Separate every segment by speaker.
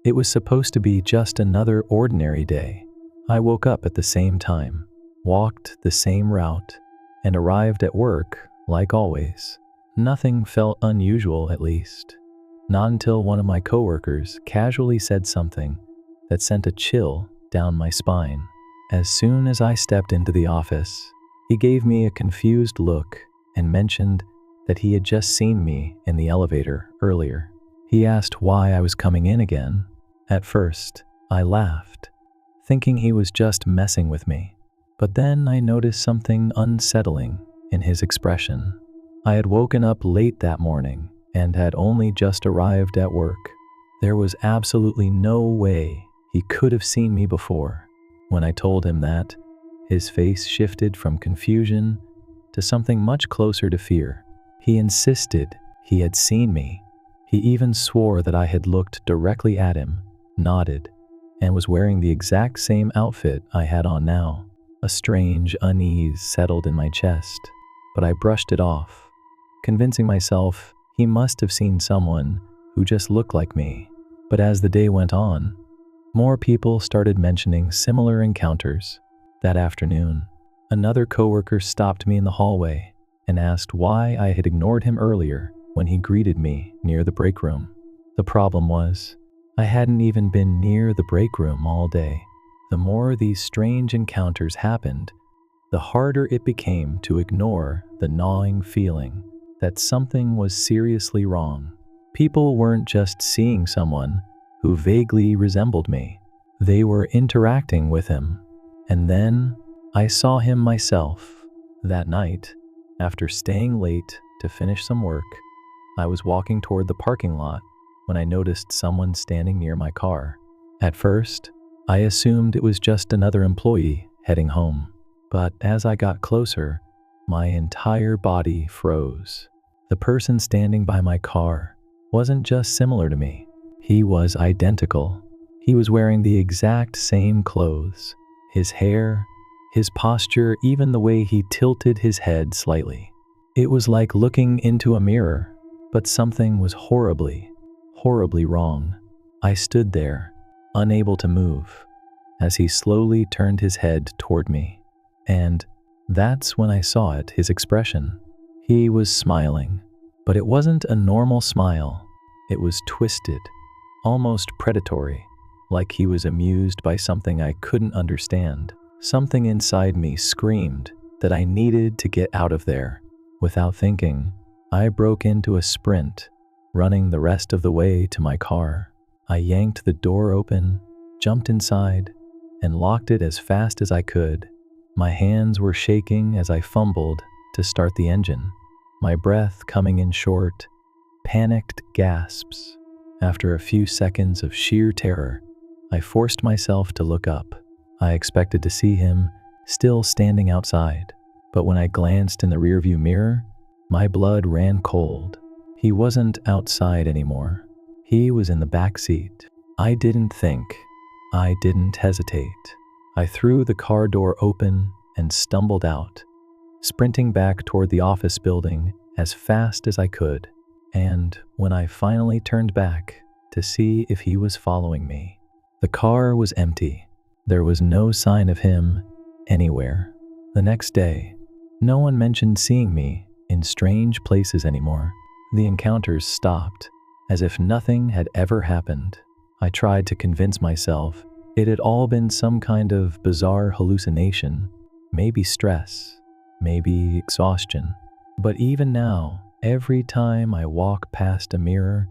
Speaker 1: It was supposed to be just another ordinary day. I woke up at the same time, walked the same route, and arrived at work like always. Nothing felt unusual, at least. Not until one of my coworkers casually said something that sent a chill down my spine. As soon as I stepped into the office, he gave me a confused look and mentioned that he had just seen me in the elevator earlier. He asked why I was coming in again. At first, I laughed, thinking he was just messing with me. But then I noticed something unsettling in his expression. I had woken up late that morning and had only just arrived at work. There was absolutely no way he could have seen me before. When I told him that, his face shifted from confusion to something much closer to fear. He insisted he had seen me. He even swore that I had looked directly at him, nodded, and was wearing the exact same outfit I had on now. A strange unease settled in my chest, but I brushed it off, convincing myself he must have seen someone who just looked like me. But as the day went on, more people started mentioning similar encounters. That afternoon, another coworker stopped me in the hallway and asked why I had ignored him earlier when he greeted me near the break room. The problem was, I hadn't even been near the break room all day. The more these strange encounters happened, the harder it became to ignore the gnawing feeling that something was seriously wrong. People weren't just seeing someone who vaguely resembled me. They were interacting with him. And then I saw him myself. That night, after staying late to finish some work, I was walking toward the parking lot when I noticed someone standing near my car. At first, I assumed it was just another employee heading home. But as I got closer, my entire body froze. The person standing by my car wasn't just similar to me. He was identical. He was wearing the exact same clothes. His hair, his posture, even the way he tilted his head slightly. It was like looking into a mirror, but something was horribly, horribly wrong. I stood there, unable to move, as he slowly turned his head toward me. And that's when I saw it, his expression. He was smiling, but it wasn't a normal smile. It was twisted, almost predatory, like he was amused by something I couldn't understand. Something inside me screamed that I needed to get out of there. Without thinking, I broke into a sprint, running the rest of the way to my car. I yanked the door open, jumped inside, and locked it as fast as I could. My hands were shaking as I fumbled to start the engine, my breath coming in short, panicked gasps. After a few seconds of sheer terror, I forced myself to look up. I expected to see him still standing outside, but when I glanced in the rearview mirror, my blood ran cold. He wasn't outside anymore. He was in the back seat. I didn't think. I didn't hesitate. I threw the car door open and stumbled out, sprinting back toward the office building as fast as I could. And when I finally turned back to see if he was following me, the car was empty. There was no sign of him anywhere. The next day, no one mentioned seeing me in strange places anymore. The encounters stopped, as if nothing had ever happened. I tried to convince myself it had all been some kind of bizarre hallucination, maybe stress, maybe exhaustion. But even now, every time I walk past a mirror,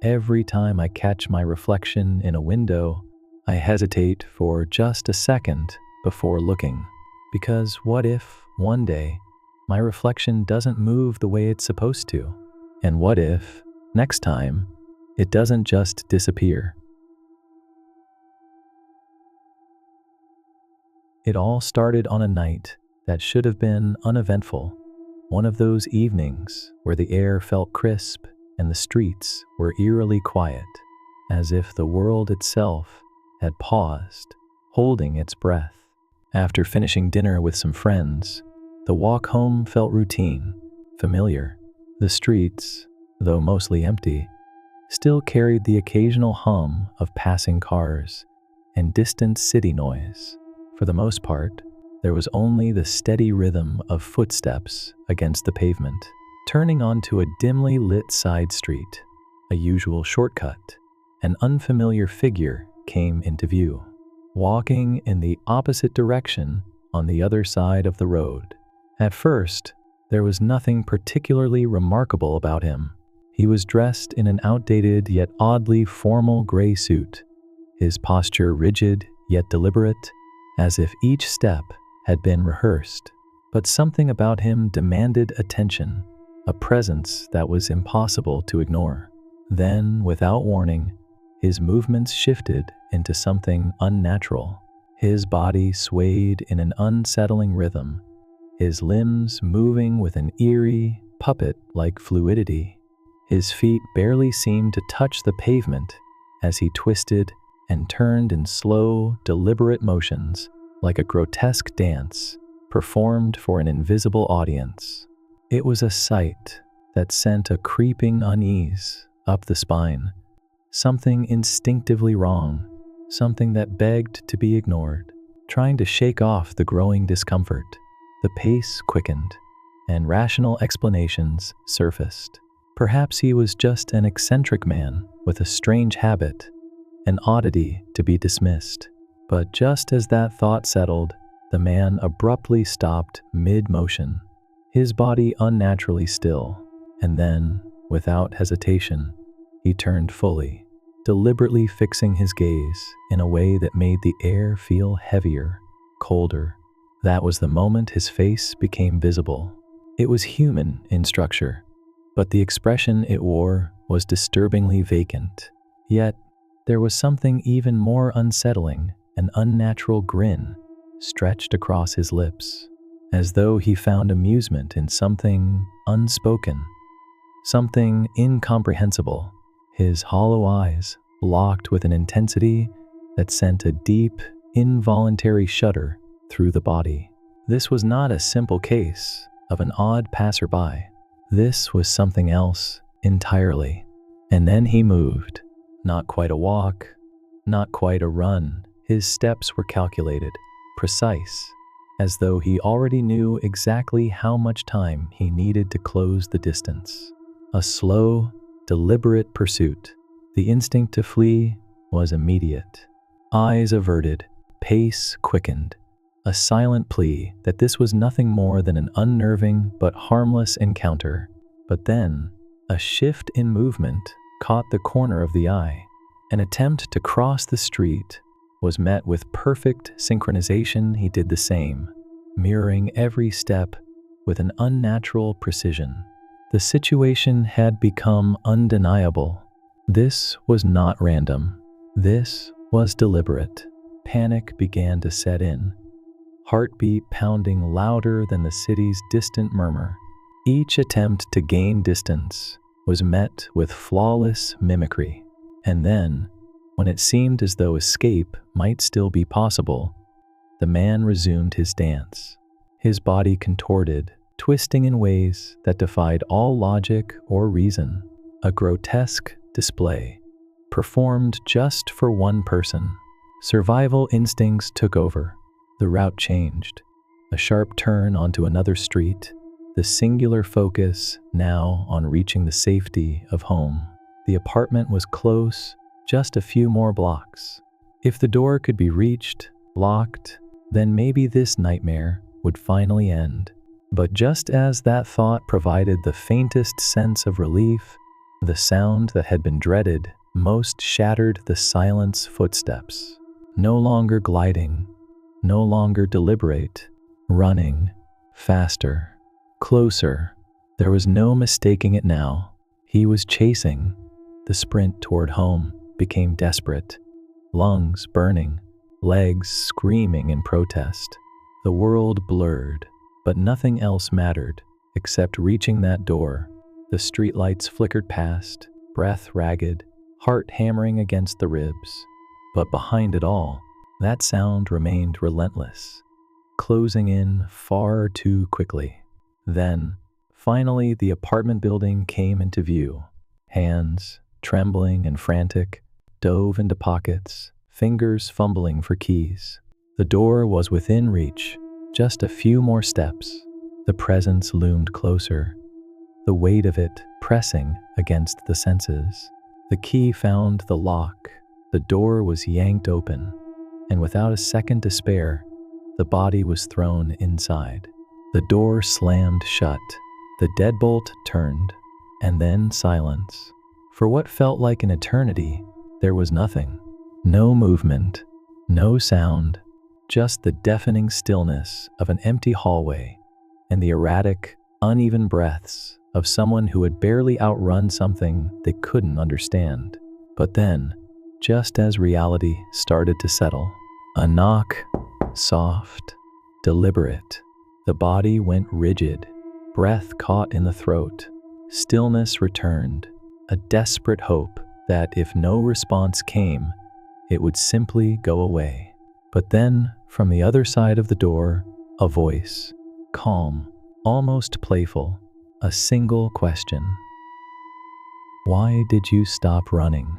Speaker 1: every time I catch my reflection in a window, I hesitate for just a second before looking. Because what if, one day, my reflection doesn't move the way it's supposed to? And what if, next time, it doesn't just disappear? It all started on a night that should have been uneventful. One of those evenings where the air felt crisp and the streets were eerily quiet, as if the world itself had paused, holding its breath. After finishing dinner with some friends, the walk home felt routine, familiar. The streets, though mostly empty, still carried the occasional hum of passing cars and distant city noise. For the most part, there was only the steady rhythm of footsteps against the pavement. Turning onto a dimly lit side street, a usual shortcut, an unfamiliar figure came into view, walking in the opposite direction on the other side of the road. At first, there was nothing particularly remarkable about him. He was dressed in an outdated yet oddly formal gray suit, his posture rigid yet deliberate, as if each step had been rehearsed. But something about him demanded attention, a presence that was impossible to ignore. Then, without warning, his movements shifted into something unnatural. His body swayed in an unsettling rhythm, his limbs moving with an eerie, puppet-like fluidity. His feet barely seemed to touch the pavement as he twisted and turned in slow, deliberate motions, like a grotesque dance performed for an invisible audience. It was a sight that sent a creeping unease up the spine, something instinctively wrong, something that begged to be ignored. Trying to shake off the growing discomfort, the pace quickened, and rational explanations surfaced. Perhaps he was just an eccentric man with a strange habit, an oddity to be dismissed. But just as that thought settled, the man abruptly stopped mid-motion, his body unnaturally still, and then, without hesitation, he turned fully, deliberately fixing his gaze in a way that made the air feel heavier, colder. That was the moment his face became visible. It was human in structure, but the expression it wore was disturbingly vacant. Yet, there was something even more unsettling, an unnatural grin stretched across his lips, as though he found amusement in something unspoken, something incomprehensible. His hollow eyes locked with an intensity that sent a deep, involuntary shudder through the body. This was not a simple case of an odd passerby. This was something else entirely. And then he moved. Not quite a walk, not quite a run. His steps were calculated, precise, as though he already knew exactly how much time he needed to close the distance. A slow, deliberate pursuit. The instinct to flee was immediate. Eyes averted, pace quickened, a silent plea that this was nothing more than an unnerving but harmless encounter. But then, a shift in movement caught the corner of the eye. An attempt to cross the street was met with perfect synchronization. He did the same, mirroring every step with an unnatural precision. The situation had become undeniable. This was not random. This was deliberate. Panic began to set in, heartbeat pounding louder than the city's distant murmur. Each attempt to gain distance was met with flawless mimicry. And then, when it seemed as though escape might still be possible, the man resumed his dance. His body contorted, twisting in ways that defied all logic or reason. A grotesque display, performed just for one person. Survival instincts took over. The route changed. A sharp turn onto another street, the singular focus now on reaching the safety of home. The apartment was close, just a few more blocks. If the door could be reached, locked, then maybe this nightmare would finally end. But just as that thought provided the faintest sense of relief, the sound that had been dreaded most shattered the silence. Footsteps, no longer gliding, no longer deliberate, running, faster, closer. There was no mistaking it now. He was chasing. The sprint toward home became desperate, lungs burning, legs screaming in protest. The world blurred, but nothing else mattered except reaching that door. The streetlights flickered past, breath ragged, heart hammering against the ribs. But behind it all, that sound remained relentless, closing in far too quickly. Then, finally, the apartment building came into view. Hands, trembling and frantic, dove into pockets, fingers fumbling for keys. The door was within reach, just a few more steps. The presence loomed closer, the weight of it pressing against the senses. The key found the lock, the door was yanked open, and without a second to spare, the body was thrown inside. The door slammed shut, the deadbolt turned, and then silence. For what felt like an eternity, there was nothing. No movement, no sound, just the deafening stillness of an empty hallway and the erratic, uneven breaths of someone who had barely outrun something they couldn't understand. But then, just as reality started to settle, a knock, soft, deliberate. The body went rigid, breath caught in the throat. Stillness returned, a desperate hope that if no response came, it would simply go away. But then, from the other side of the door, a voice, calm, almost playful, a single question. Why did you stop running?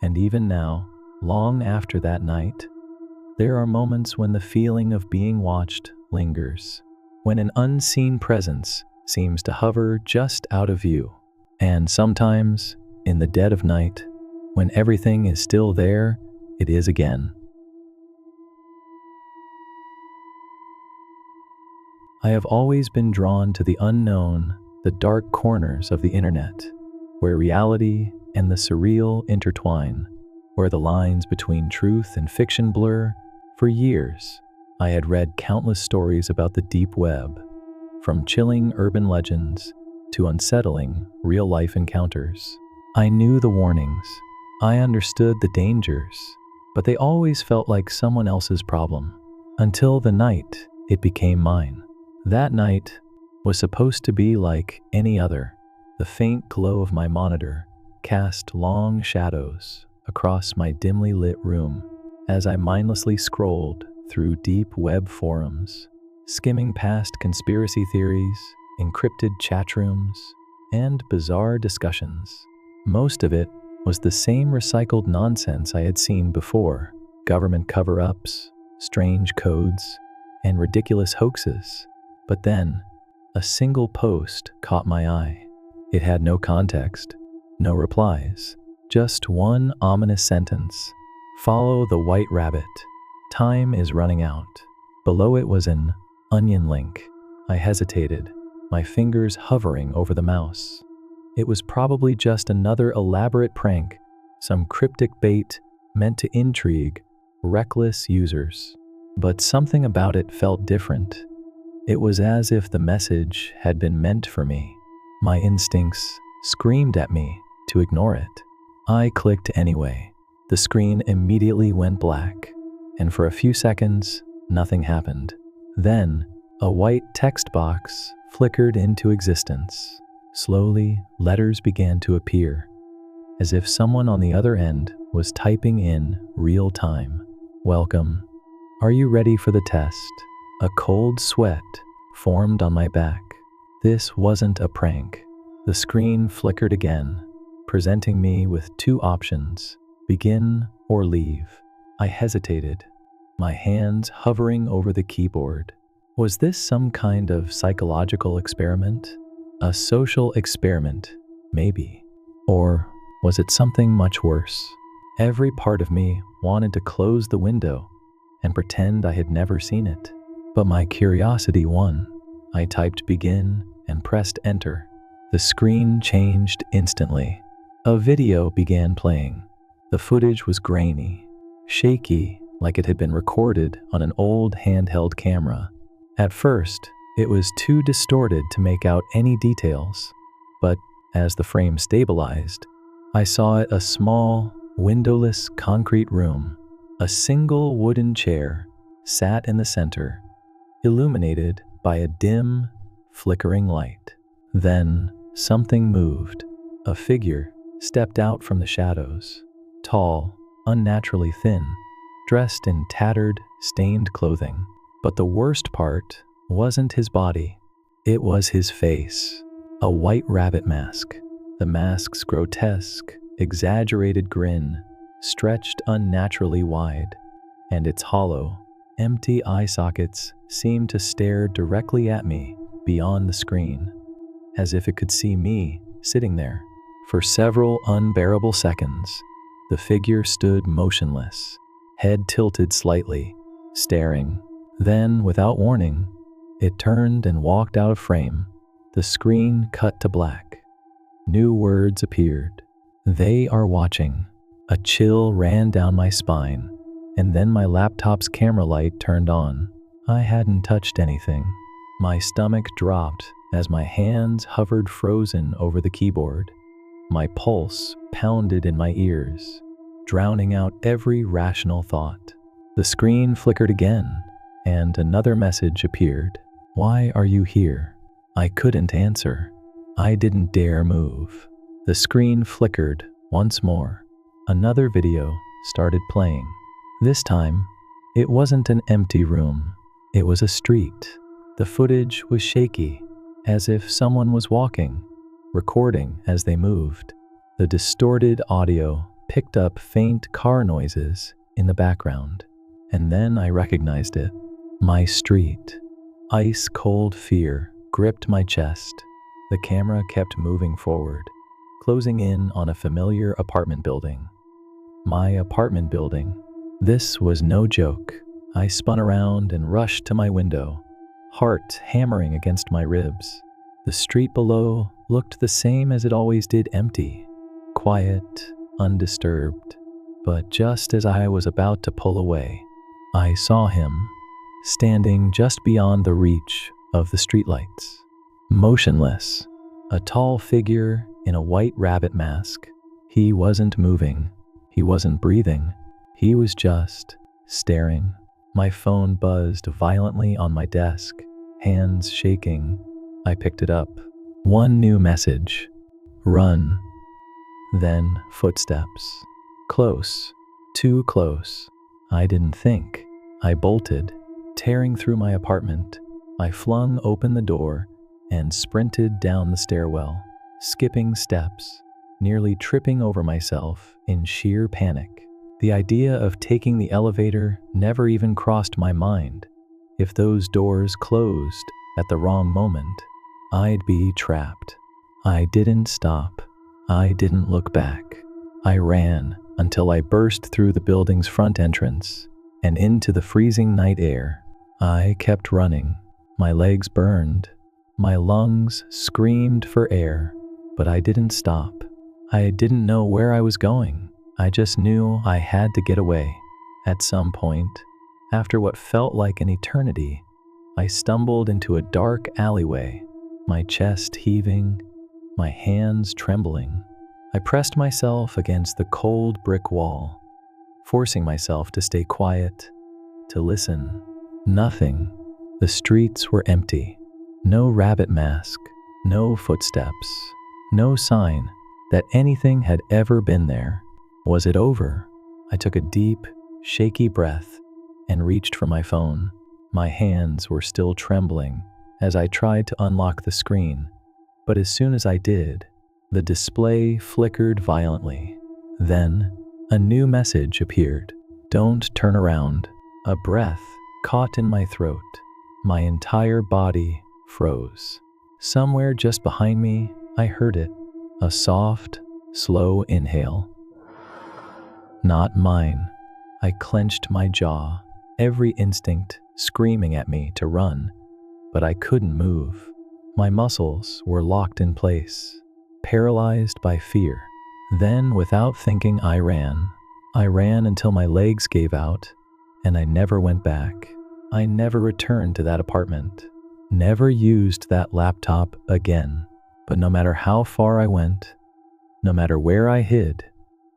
Speaker 1: And even now, long after that night, there are moments when the feeling of being watched lingers, when an unseen presence seems to hover just out of view. And sometimes, in the dead of night, when everything is still there, it is again. I have always been drawn to the unknown, the dark corners of the internet, where reality and the surreal intertwine, where the lines between truth and fiction blur. For years, I had read countless stories about the deep web, from chilling urban legends to unsettling real-life encounters. I knew the warnings, I understood the dangers, but they always felt like someone else's problem, until the night it became mine. That night was supposed to be like any other. The faint glow of my monitor cast long shadows across my dimly lit room as I mindlessly scrolled through deep web forums, skimming past conspiracy theories, encrypted chat rooms, and bizarre discussions. Most of it was the same recycled nonsense I had seen before: government cover-ups, strange codes, and ridiculous hoaxes. But then, a single post caught my eye. It had no context, no replies, just one ominous sentence: "Follow the white rabbit. Time is running out." Below it was an onion link. I hesitated, my fingers hovering over the mouse. It was probably just another elaborate prank, some cryptic bait meant to intrigue reckless users. But something about it felt different. It was as if the message had been meant for me. My instincts screamed at me to ignore it. I clicked anyway. The screen immediately went black, and for a few seconds, nothing happened. Then, a white text box flickered into existence. Slowly, letters began to appear, as if someone on the other end was typing in real time. "Welcome. Are you ready for the test?" A cold sweat formed on my back. This wasn't a prank. The screen flickered again, presenting me with two options: begin or leave. I hesitated, my hands hovering over the keyboard. Was this some kind of psychological experiment? A social experiment, maybe. Or was it something much worse? Every part of me wanted to close the window and pretend I had never seen it. But my curiosity won. I typed begin and pressed enter. The screen changed instantly. A video began playing. The footage was grainy, shaky, like it had been recorded on an old handheld camera. At first, it was too distorted to make out any details, but as the frame stabilized, I saw it: a small, windowless concrete room. A single wooden chair sat in the center, illuminated by a dim, flickering light. Then something moved. A figure stepped out from the shadows, tall, unnaturally thin, dressed in tattered, stained clothing. But the worst part wasn't his body. It was his face, a white rabbit mask. The mask's grotesque, exaggerated grin stretched unnaturally wide, and its hollow, empty eye sockets seemed to stare directly at me beyond the screen, as if it could see me sitting there. For several unbearable seconds, the figure stood motionless, head tilted slightly, staring. Then, without warning, it turned and walked out of frame. The screen cut to black. New words appeared. "They are watching." A chill ran down my spine, and then my laptop's camera light turned on. I hadn't touched anything. My stomach dropped as my hands hovered frozen over the keyboard. My pulse pounded in my ears, drowning out every rational thought. The screen flickered again, and another message appeared. "Why are you here?" I couldn't answer. I didn't dare move. The screen flickered once more. Another video started playing. This time, it wasn't an empty room. It was a street. The footage was shaky, as if someone was walking, recording as they moved. The distorted audio picked up faint car noises in the background, and then I recognized it. My street. Ice-cold fear gripped my chest. The camera kept moving forward, closing in on a familiar apartment building. My apartment building. This was no joke. I spun around and rushed to my window, heart hammering against my ribs. The street below looked the same as it always did, empty, quiet, undisturbed. But just as I was about to pull away, I saw him, standing just beyond the reach of the streetlights. Motionless, a tall figure in a white rabbit mask. He wasn't moving. He wasn't breathing. He was just staring. My phone buzzed violently on my desk, hands shaking. I picked it up. One new message. "Run." Then footsteps. Close. Too close. I didn't think. I bolted. Tearing through my apartment, I flung open the door and sprinted down the stairwell, skipping steps, nearly tripping over myself in sheer panic. The idea of taking the elevator never even crossed my mind. If those doors closed at the wrong moment, I'd be trapped. I didn't stop. I didn't look back. I ran until I burst through the building's front entrance and into the freezing night air. I kept running. My legs burned. My lungs screamed for air, but I didn't stop. I didn't know where I was going. I just knew I had to get away. At some point, after what felt like an eternity, I stumbled into a dark alleyway, my chest heaving, my hands trembling. I pressed myself against the cold brick wall, forcing myself to stay quiet, to listen. Nothing. The streets were empty. No rabbit mask, no footsteps, no sign that anything had ever been there. Was it over? I took a deep, shaky breath and reached for my phone. My hands were still trembling as I tried to unlock the screen, but as soon as I did, the display flickered violently. Then, a new message appeared. "Don't turn around." A breath caught in my throat. My entire body froze. Somewhere just behind me, I heard it. A soft, slow inhale. Not mine. I clenched my jaw, every instinct screaming at me to run, but I couldn't move. My muscles were locked in place, paralyzed by fear. Then, without thinking, I ran. I ran until my legs gave out, and I never went back. I never returned to that apartment, never used that laptop again. But no matter how far I went, no matter where I hid,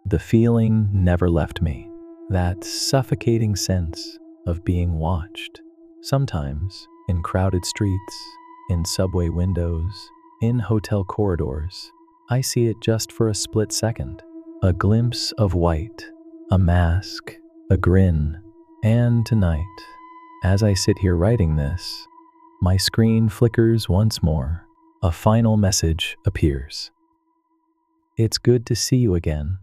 Speaker 1: the feeling never left me. That suffocating sense of being watched. Sometimes in crowded streets, in subway windows, in hotel corridors, I see it just for a split second. A glimpse of white, a mask, a grin. And tonight, as I sit here writing this, my screen flickers once more. A final message appears. It's good to see you again.